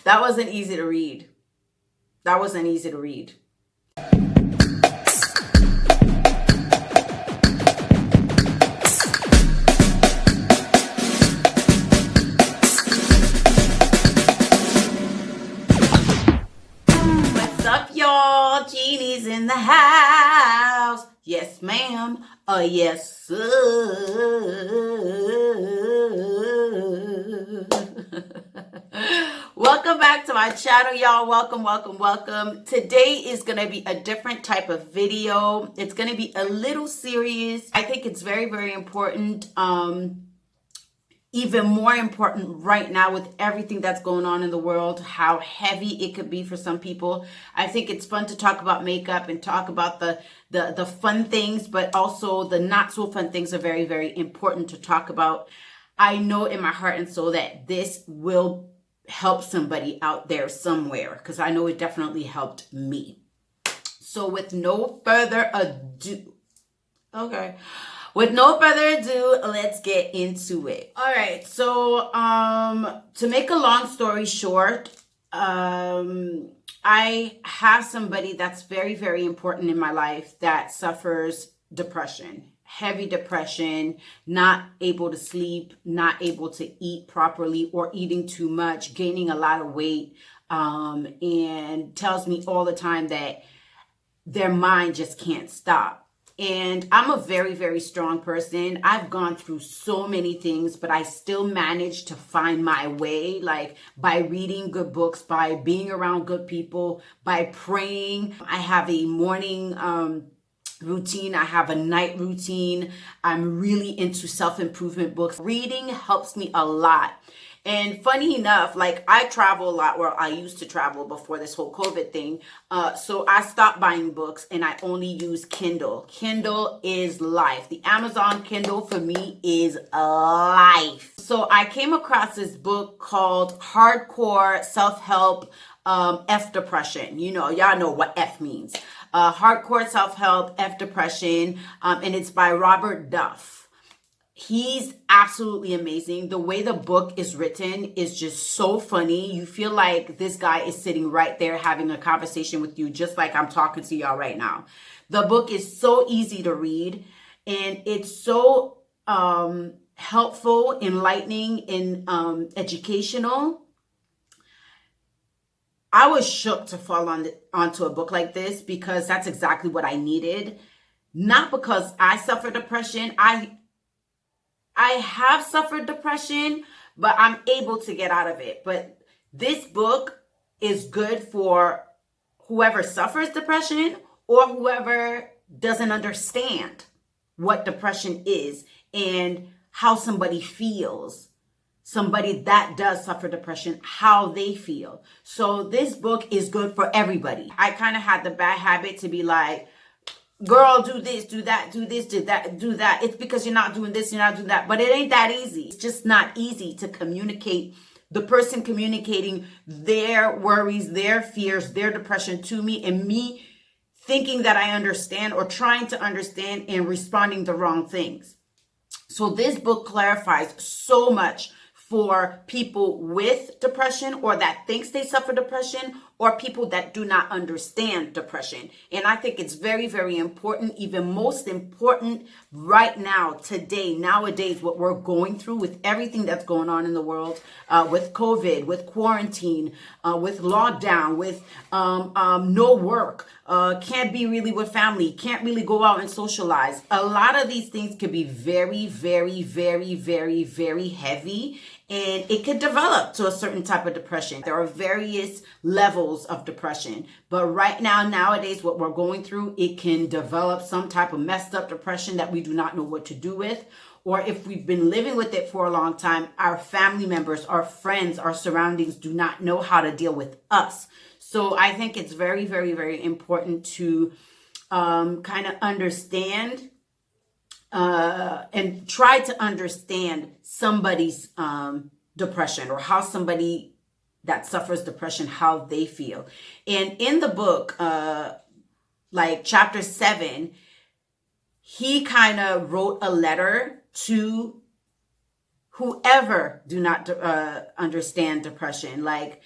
That wasn't easy to read. That wasn't easy to read. What's up, y'all? Jeannie's in the house. Yes, ma'am. Yes, sir. Welcome back to my channel, y'all. Welcome. Today is going to be a different type of video. It's going to be a little serious. I think it's very, very important. Even more important right now with everything that's going on in the world, how heavy it could be for some people. I think it's fun to talk about makeup and talk about the fun things, but also the not so fun things are very, very important to talk about. I know in my heart and soul that this will help somebody out there somewhere, because I know it definitely helped me. So with no further ado, with no further ado, let's get into it. All right, so to make a long story short, I have somebody that's very, very important in my life that suffers depression, heavy depression, not able to sleep, not able to eat properly or eating too much, gaining a lot of weight, and tells me all the time that their mind just can't stop. And I'm a very, very strong person. I've gone through so many things, but I still manage to find my way, like by reading good books, by being around good people, by praying. I have a morning routine. I have a night routine. I'm really into self-improvement books. Reading helps me a lot. And funny enough, like I travel a lot, or I used to travel before this whole COVID thing. So I stopped buying books and I only use Kindle. Kindle is life. The Amazon Kindle for me is life. So I came across this book called Hardcore Self-Help F Depression. You know, y'all know what F means. Hardcore Self-Help F Depression. And it's by Robert Duff. He's absolutely amazing. The way the book is written is just so funny. You feel like this guy is sitting right there having a conversation with you, just like I'm talking to y'all right now. The book is so easy to read, and it's so helpful, enlightening, and educational. I was shook to fall onto a book like this, because that's exactly what I needed. Not because I suffer depression. I have suffered depression, but I'm able to get out of it. But this book is good for whoever suffers depression or whoever doesn't understand what depression is and how somebody feels. Somebody that does suffer depression, how they feel. So this book is good for everybody. I kind of had the bad habit to be like, girl, do this, do that, do this, do that, do that. It's because you're not doing this, you're not doing that. But it ain't that easy. It's just not easy to communicate. The person communicating their worries, their fears, their depression to me, and me thinking that I understand or trying to understand and responding to wrong things. So this book clarifies so much for people with depression, or that thinks they suffer depression, or people that do not understand depression. And I think it's very, very important, even most important right now, today, nowadays, what we're going through with everything that's going on in the world, with COVID, with quarantine, with lockdown, with no work, can't be really with family, can't really go out and socialize. A lot of these things could be very, very, very, very, very heavy. And it could develop to a certain type of depression. There are various levels of depression. But right now, nowadays, what we're going through, it can develop some type of messed up depression that we do not know what to do with. Or if we've been living with it for a long time, our family members, our friends, our surroundings do not know how to deal with us. So I think it's very, very, very important to kind of understand and try to understand somebody's depression, or how somebody that suffers depression, how they feel. And in the book, like chapter 7, he kind of wrote a letter to whoever do not understand depression. Like,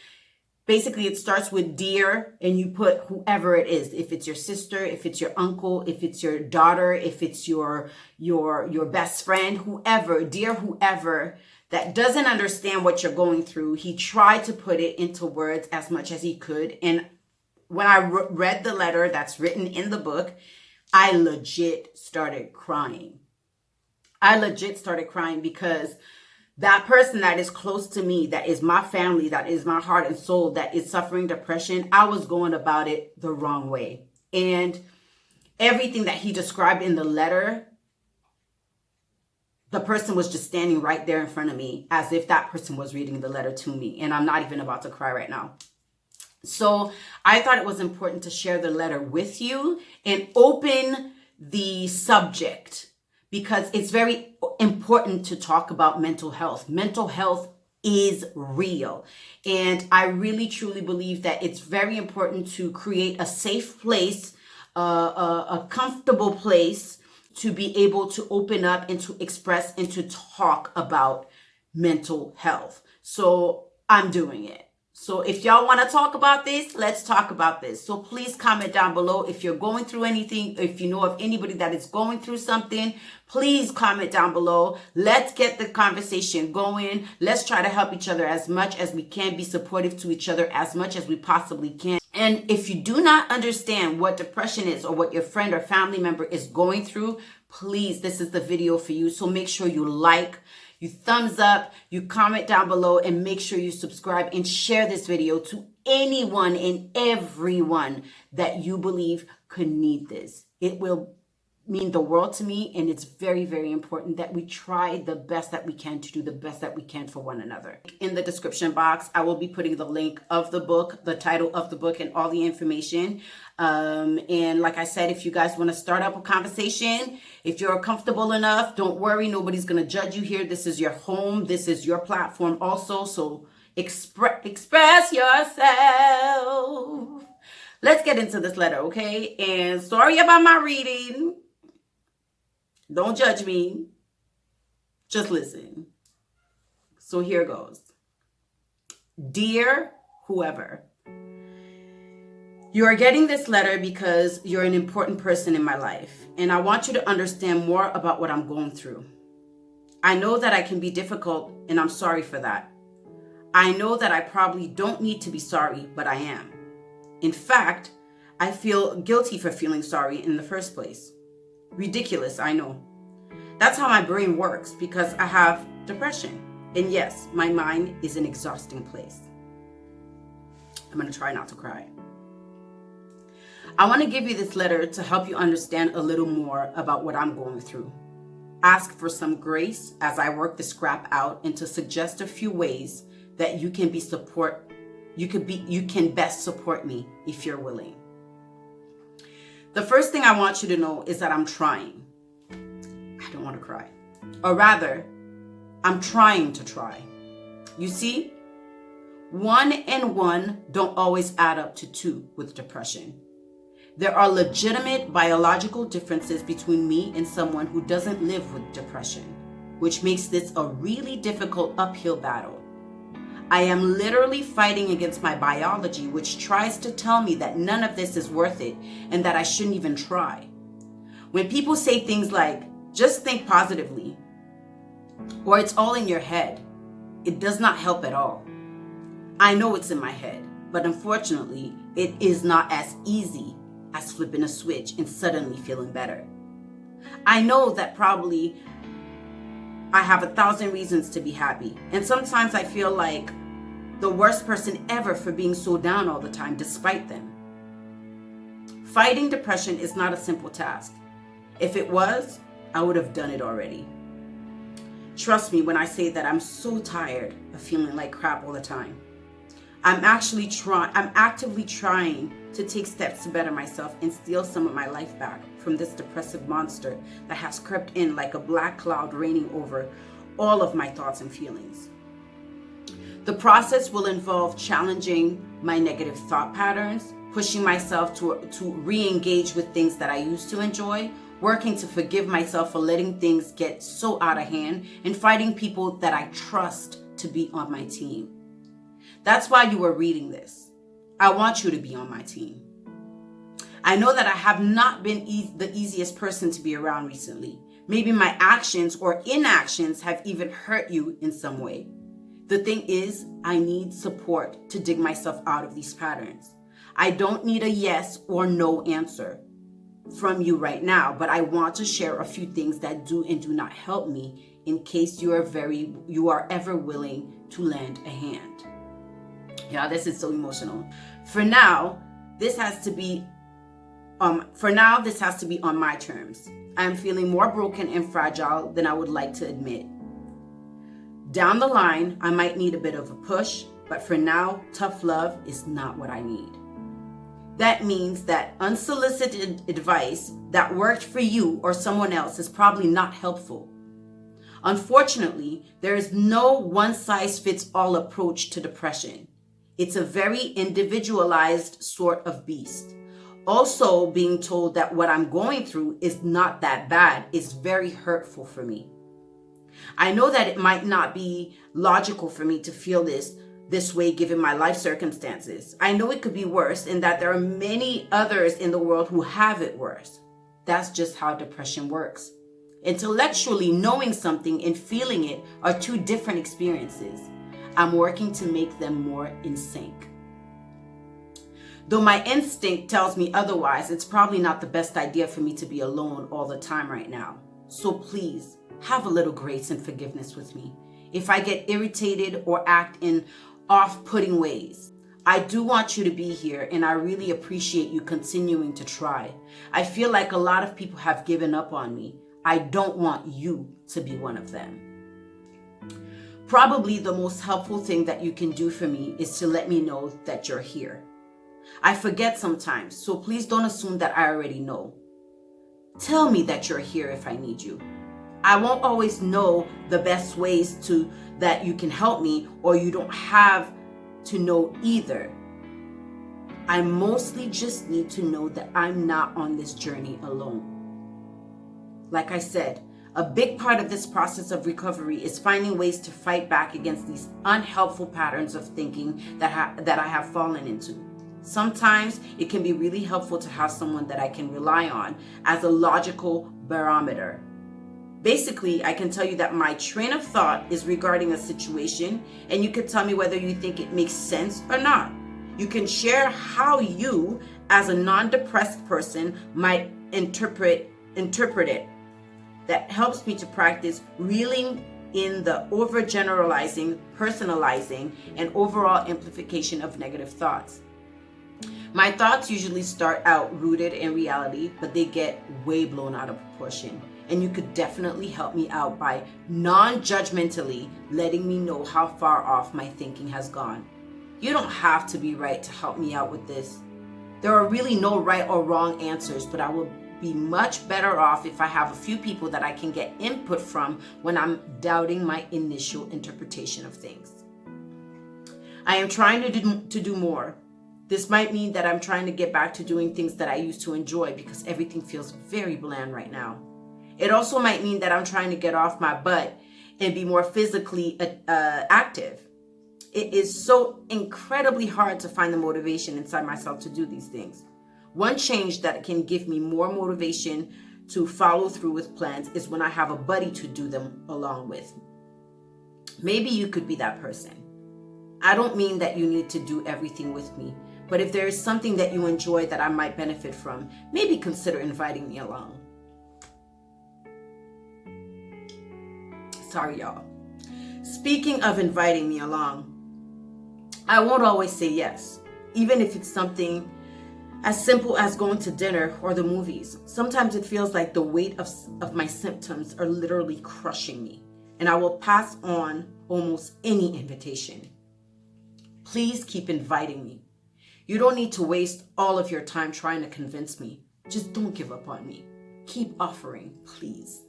Basically, it starts with dear, and you put whoever it is. If it's your sister, if it's your uncle, if it's your daughter, if it's your best friend, whoever, dear whoever that doesn't understand what you're going through. He tried to put it into words as much as he could. And when I read the letter that's written in the book, I legit started crying. Because that person that is close to me, that is my family, that is my heart and soul, that is suffering depression, I was going about it the wrong way. And everything that he described in the letter, the person was just standing right there in front of me as if that person was reading the letter to me. And I'm not even about to cry right now. So I thought it was important to share the letter with you and open the subject, because it's very important to talk about mental health. Mental health is real. And I really, truly believe that it's very important to create a safe place, a comfortable place to be able to open up and to express and to talk about mental health. So I'm doing it. So if y'all want to talk about this, let's talk about this. So please comment down below if you're going through anything. If you know of anybody that is going through something, please comment down below. Let's get the conversation going. Let's try to help each other as much as we can, be supportive to each other as much as we possibly can. And if you do not understand what depression is or what your friend or family member is going through, please, this is the video for you. So make sure you like, you thumbs up, you comment down below, and make sure you subscribe and share this video to anyone and everyone that you believe could need this. It will mean the world to me, and it's very, very important that we try the best that we can to do the best that we can for one another. In the description box, I will be putting the link of the book, the title of the book, and all the information. And like I said, if you guys want to start up a conversation, if you're comfortable enough, don't worry, nobody's going to judge you here. This is your home. This is your platform also. So express yourself. Let's get into this letter, okay? And sorry about my reading. Don't judge me. Just listen. So here goes. Dear whoever, you are getting this letter because you're an important person in my life, and I want you to understand more about what I'm going through. I know that I can be difficult, and I'm sorry for that. I know that I probably don't need to be sorry, but I am. In fact, I feel guilty for feeling sorry in the first place. Ridiculous, I know. That's how my brain works because I have depression. And yes, my mind is an exhausting place. I'm going to try not to cry. I want to give you this letter to help you understand a little more about what I'm going through. Ask for some grace as I work the scrap out, and to suggest a few ways that you can best support me if you're willing. The first thing I want you to know is that I'm trying. I don't want to cry. Or rather, I'm trying to try. You see, 1 and 1 don't always add up to 2 with depression. There are legitimate biological differences between me and someone who doesn't live with depression, which makes this a really difficult uphill battle. I am literally fighting against my biology, which tries to tell me that none of this is worth it and that I shouldn't even try. When people say things like, just think positively, or it's all in your head, it does not help at all. I know it's in my head, but unfortunately, it is not as easy as flipping a switch and suddenly feeling better. I know that probably I have 1,000 reasons to be happy. And sometimes I feel like the worst person ever for being so down all the time, despite them. Fighting depression is not a simple task. If it was, I would have done it already. Trust me when I say that I'm so tired of feeling like crap all the time. I'm actively trying to take steps to better myself and steal some of my life back from this depressive monster that has crept in like a black cloud raining over all of my thoughts and feelings. The process will involve challenging my negative thought patterns, pushing myself to re-engage with things that I used to enjoy, working to forgive myself for letting things get so out of hand, and fighting people that I trust to be on my team. That's why you are reading this. I want you to be on my team. I know that I have not been the easiest person to be around recently. Maybe my actions or inactions have even hurt you in some way. The thing is, I need support to dig myself out of these patterns. I don't need a yes or no answer from you right now, but I want to share a few things that do and do not help me in case you are ever willing to lend a hand. Yeah, this is so emotional. For now, this has to be on my terms. I am feeling more broken and fragile than I would like to admit. Down the line, I might need a bit of a push, but for now, tough love is not what I need. That means that unsolicited advice that worked for you or someone else is probably not helpful. Unfortunately, there is no one-size-fits-all approach to depression. It's a very individualized sort of beast. Also, being told that what I'm going through is not that bad is very hurtful for me. I know that it might not be logical for me to feel this way given my life circumstances. I know it could be worse and that there are many others in the world who have it worse. That's just how depression works. Intellectually, knowing something and feeling it are two different experiences. I'm working to make them more in sync. Though my instinct tells me otherwise, it's probably not the best idea for me to be alone all the time right now. So please, have a little grace and forgiveness with me if I get irritated or act in off-putting ways. I do want you to be here, and I really appreciate you continuing to try. I feel like a lot of people have given up on me. I don't want you to be one of them. Probably the most helpful thing that you can do for me is to let me know that you're here. I forget sometimes, so please don't assume that I already know. Tell me that you're here if I need you. I won't always know the best ways that you can help me, or you don't have to know either. I mostly just need to know that I'm not on this journey alone. Like I said, a big part of this process of recovery is finding ways to fight back against these unhelpful patterns of thinking that I have fallen into. Sometimes it can be really helpful to have someone that I can rely on as a logical barometer. Basically, I can tell you that my train of thought is regarding a situation, and you can tell me whether you think it makes sense or not. You can share how you, as a non-depressed person, might interpret it. That helps me to practice reeling in the overgeneralizing, personalizing, and overall amplification of negative thoughts. My thoughts usually start out rooted in reality, but they get way blown out of proportion. And you could definitely help me out by non-judgmentally letting me know how far off my thinking has gone. You don't have to be right to help me out with this. There are really no right or wrong answers, but I will be much better off if I have a few people that I can get input from when I'm doubting my initial interpretation of things. I am trying to do more. This might mean that I'm trying to get back to doing things that I used to enjoy because everything feels very bland right now. It also might mean that I'm trying to get off my butt and be more physically active. It is so incredibly hard to find the motivation inside myself to do these things. One change that can give me more motivation to follow through with plans is when I have a buddy to do them along with. Maybe you could be that person. I don't mean that you need to do everything with me, but if there is something that you enjoy that I might benefit from, maybe consider inviting me along. Sorry, y'all. Speaking of inviting me along, I won't always say yes, even if it's something as simple as going to dinner or the movies. Sometimes it feels like the weight of my symptoms are literally crushing me, and I will pass on almost any invitation. Please keep inviting me. You don't need to waste all of your time trying to convince me. Just don't give up on me. Keep offering, please.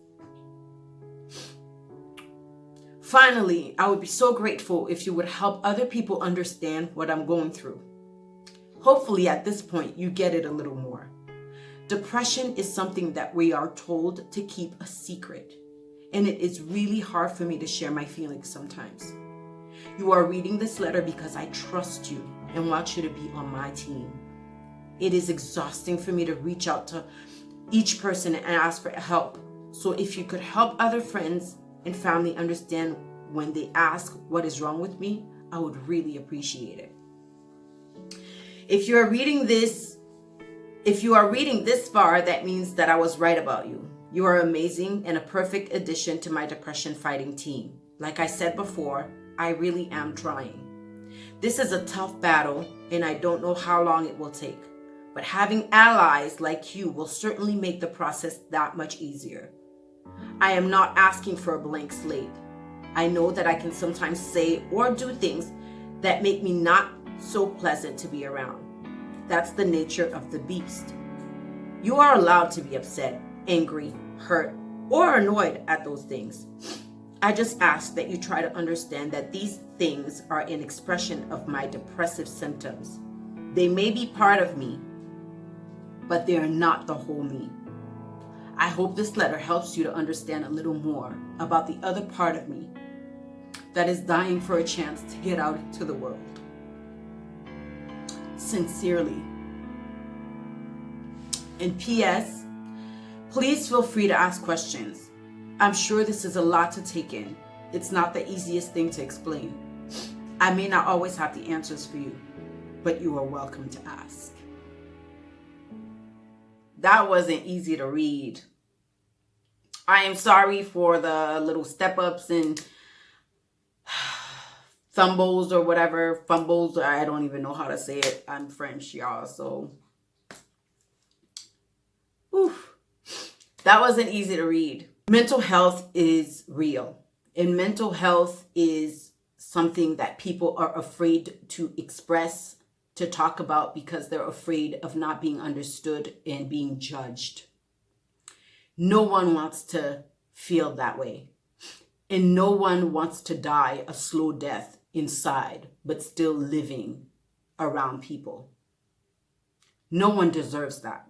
Finally, I would be so grateful if you would help other people understand what I'm going through. Hopefully at this point, you get it a little more. Depression is something that we are told to keep a secret, and it is really hard for me to share my feelings sometimes. You are reading this letter because I trust you and want you to be on my team. It is exhausting for me to reach out to each person and ask for help. So if you could help other friends and family understand when they ask what is wrong with me, I would really appreciate it. If you are reading this far, that means that I was right about you. You are amazing and a perfect addition to my depression fighting team. Like I said before, I really am trying. This is a tough battle and I don't know how long it will take. But having allies like you will certainly make the process that much easier. I am not asking for a blank slate. I know that I can sometimes say or do things that make me not so pleasant to be around. That's the nature of the beast. You are allowed to be upset, angry, hurt, or annoyed at those things. I just ask that you try to understand that these things are an expression of my depressive symptoms. They may be part of me, but they are not the whole me. I hope this letter helps you to understand a little more about the other part of me that is dying for a chance to get out into the world. Sincerely. And P.S. Please feel free to ask questions. I'm sure this is a lot to take in. It's not the easiest thing to explain. I may not always have the answers for you, but you are welcome to ask. That wasn't easy to read. I am sorry for the little step-ups and fumbles or whatever. Fumbles, I don't even know how to say it. I'm French, y'all, so. Oof. That wasn't easy to read. Mental health is real. And mental health is something that people are afraid to express, to talk about, because they're afraid of not being understood and being judged. No one wants to feel that way. And no one wants to die a slow death inside, but still living around people. No one deserves that.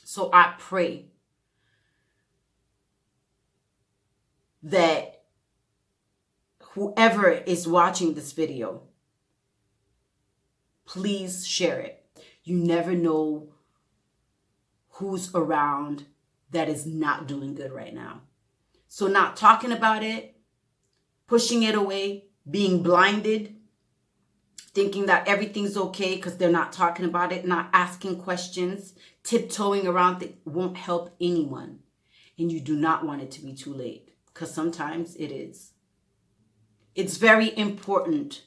So I pray that whoever is watching this video, please share it. You never know who's around that is not doing good right now. So not talking about it, pushing it away, being blinded, thinking that everything's okay because they're not talking about it, not asking questions, tiptoeing around it won't help anyone. And you do not want it to be too late, because sometimes it is. It's very important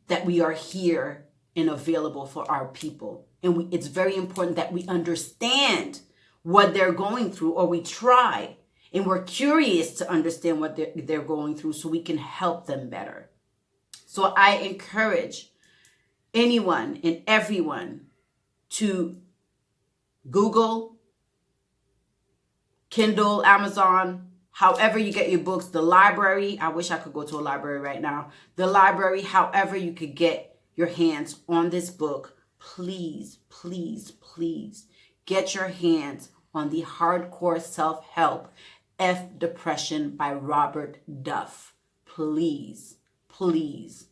that we are here and available for our people. And it's very important that we understand what they're going through, or we try, and we're curious to understand what they're going through so we can help them better. So I encourage anyone and everyone to Google, Kindle, Amazon, however you get your books, the library. I wish I could go to a library right now. The library, however you could get your hands on this book, please, please, please get your hands on the Hardcore Self-Help F Depression by Robert Duff. Please, please.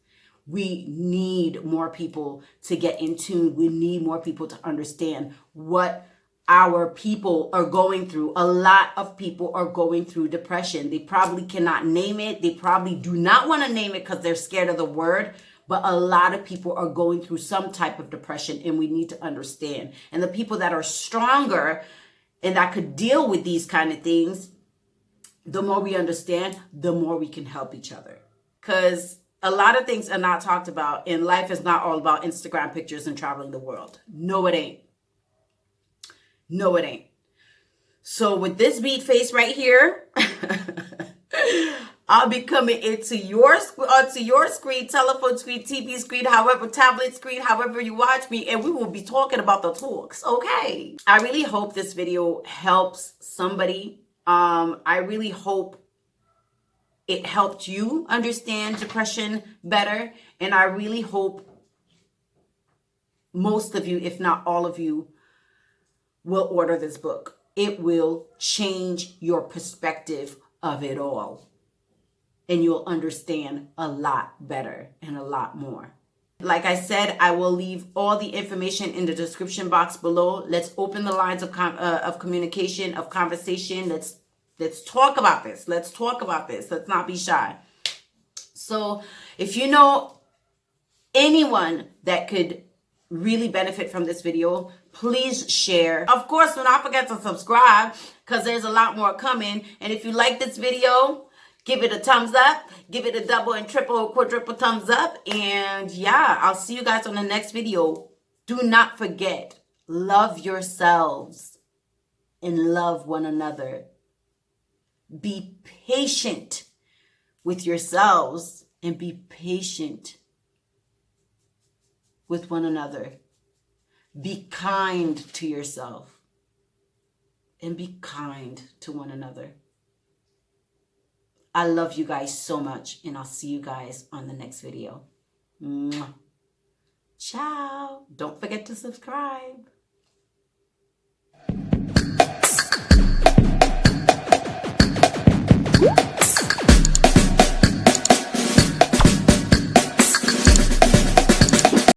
We need more people to get in tune. We need more people to understand what our people are going through. A lot of people are going through depression. They probably cannot name it. They probably do not want to name it because they're scared of the word. But a lot of people are going through some type of depression, and we need to understand. And the people that are stronger and that could deal with these kind of things, the more we understand, the more we can help each other. Because a lot of things are not talked about, and life is not all about Instagram pictures and traveling the world. No, it ain't. No, it ain't. So with this beat face right here, I'll be coming into your screen, telephone screen, TV screen, however, tablet screen, however you watch me, and we will be talking about the talks, okay? I really hope this video helps somebody. I really hope it helped you understand depression better, and I really hope most of you, if not all of you, will order this book. It will change your perspective of it all. and you'll understand a lot better and a lot more. Like I said, I will leave all the information in the description box below. Let's open the lines of communication, of conversation. Let's talk about this. Let's talk about this. Let's not be shy. So if you know anyone that could really benefit from this video, please share. Of course, do not forget to subscribe, because there's a lot more coming. And if you like this video, give it a thumbs up, give it a double and triple, quadruple thumbs up. And yeah, I'll see you guys on the next video. Do not forget, love yourselves and love one another. Be patient with yourselves and be patient with one another. Be kind to yourself and be kind to one another. I love you guys so much, and I'll see you guys on the next video. Mwah. Ciao. Don't forget to subscribe.